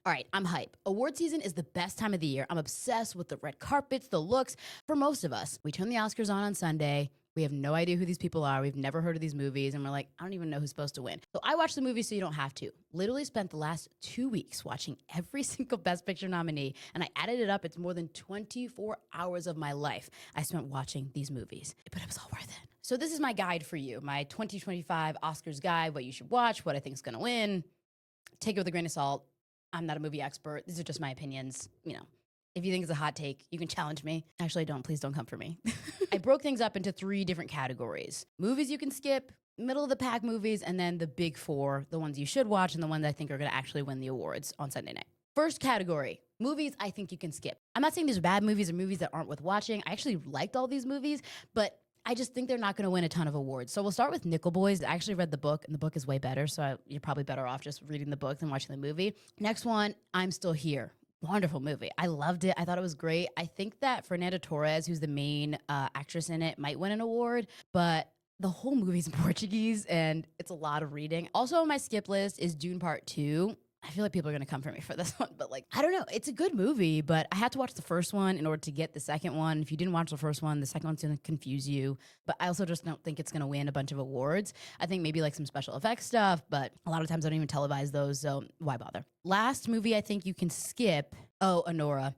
All right, I'm hype. Award season is the best time of the year. I'm obsessed with the red carpets, the looks. For most of us, we turn the Oscars on Sunday. We have no idea who these people are. We've never heard of these movies. And we're like, I don't even know who's supposed to win. So I watch the movie so you don't have to. Literally spent the last 2 weeks watching every single Best Picture nominee. And I added it up. It's more than 24 hours of my life I spent watching these movies. But it was all worth it. So this is my guide for you. My 2025 Oscars guide, what you should watch, what I think is going to win. Take it with a grain of salt. I'm not a movie expert. These are just my opinions. You know, if you think it's a hot take, you can challenge me. Actually, don't. Please don't come for me. I broke things up into 3 different categories. Movies you can skip, middle of the pack movies, and then the big 4, the ones you should watch and the ones I think are going to actually win the awards on Sunday night. First category, movies I think you can skip. I'm not saying these are bad movies or movies that aren't worth watching. I actually liked all these movies, but I just think they're not going to win a ton of awards. So we'll start with Nickel Boys. I actually read the book, and the book is way better. So you're probably better off just reading the book than watching the movie. Next one, I'm Still Here. Wonderful movie. I loved it. I thought it was great. I think that Fernanda Torres, who's the main actress in it, might win an award, but the whole movie's in Portuguese, and it's a lot of reading. Also on my skip list is Dune Part 2. I feel like people are going to come for me for this one, but like, I don't know. It's a good movie, but I had to watch the first one in order to get the second one. If you didn't watch the first one, the second one's going to confuse you. But I also just don't think it's going to win a bunch of awards. I think maybe like some special effects stuff, but a lot of times I don't even televise those, so why bother? Last movie I think you can skip. Oh, Honora.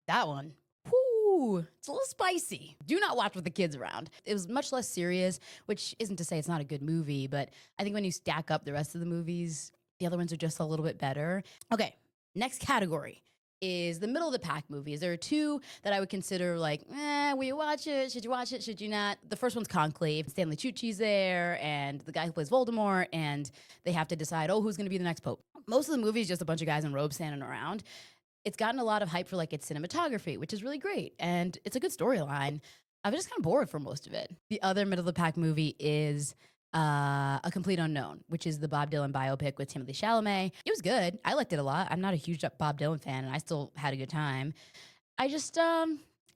That one. Whoo, it's a little spicy. Do not watch with the kids around. It was much less serious, which isn't to say it's not a good movie, but I think when you stack up the rest of the movies, the other ones are just a little bit better. Okay, next category is the middle of the pack movies. There are 2 that I would consider like, will you watch it? Should you watch it? Should you not? The first one's Conclave. Stanley Tucci's there, and the guy who plays Voldemort, and they have to decide, who's going to be the next pope. Most of the movie is just a bunch of guys in robes standing around. It's gotten a lot of hype for like its cinematography, which is really great, and it's a good storyline. I was just kind of bored for most of it. The other middle of the pack movie is A Complete Unknown, which is the Bob Dylan biopic with Timothée Chalamet. It was good. I liked it a lot. I'm not a huge Bob Dylan fan, and I still had a good time. I just,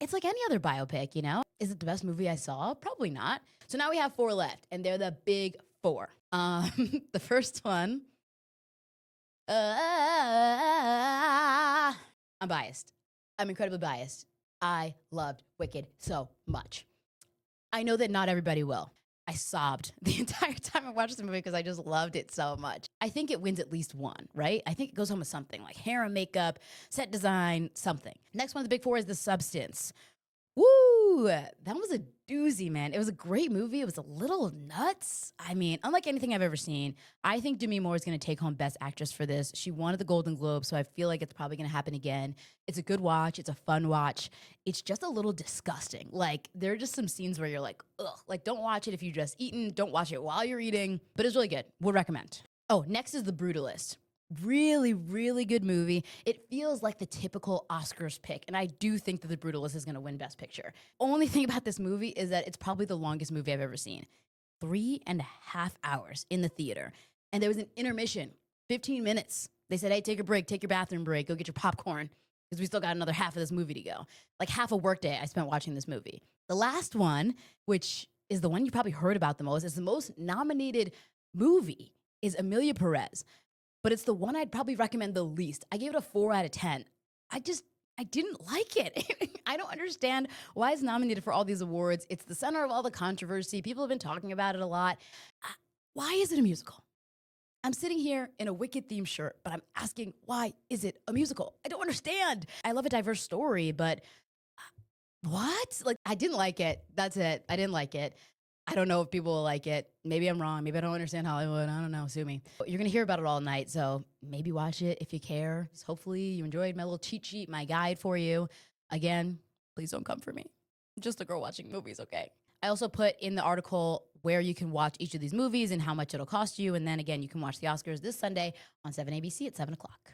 it's like any other biopic, you know? Is it the best movie I saw? Probably not. So now we have 4 left, and they're the big 4. The first one, I'm biased. I'm incredibly biased. I loved Wicked so much. I know that not everybody will. I sobbed the entire time I watched the movie because I just loved it so much. I think it wins at least one, right? I think it goes home with something like hair and makeup, set design, something. Next one of the big 4 is The Substance. Woo! That was a doozy, man. It was a great movie. It was a little nuts. I mean, unlike anything I've ever seen, I think Demi Moore is going to take home Best Actress for this. She won at the Golden Globe, so I feel like it's probably going to happen again. It's a good watch. It's a fun watch. It's just a little disgusting. Like, there are just some scenes where you're like, ugh. Like, don't watch it if you just eaten. Don't watch it while you're eating. But it's really good. Would recommend. Oh, next is The Brutalist. Really, really good movie. It feels like the typical Oscars pick, and I do think that The Brutalist is going to win Best Picture. Only thing about this movie is that it's probably the longest movie I've ever seen. 3.5 hours in the theater. And there was an intermission, 15 minutes. They said, hey, take a break, take your bathroom break, go get your popcorn, because we still got another half of this movie to go. Like half a workday I spent watching this movie. The last one, which is the one you probably heard about the most, is the most nominated movie, is Emilia Perez. But it's the one I'd probably recommend the least. I gave it a 4 out of 10. I didn't like it. I don't understand why it's nominated for all these awards. It's the center of all the controversy. People have been talking about it a lot. Why is it a musical? I'm sitting here in a Wicked themed shirt, but I'm asking, why is it a musical? I don't understand. I love a diverse story, but what? Like, I didn't like it. That's it. I didn't like it. I don't know if people will like it. Maybe I'm wrong. Maybe I don't understand Hollywood. I don't know. Sue me. But you're going to hear about it all night, so maybe watch it if you care. Hopefully you enjoyed my little cheat sheet, my guide for you. Again, please don't come for me. I'm just a girl watching movies, okay? I also put in the article where you can watch each of these movies and how much it'll cost you. And then again, you can watch the Oscars this Sunday on 7 ABC at 7 o'clock.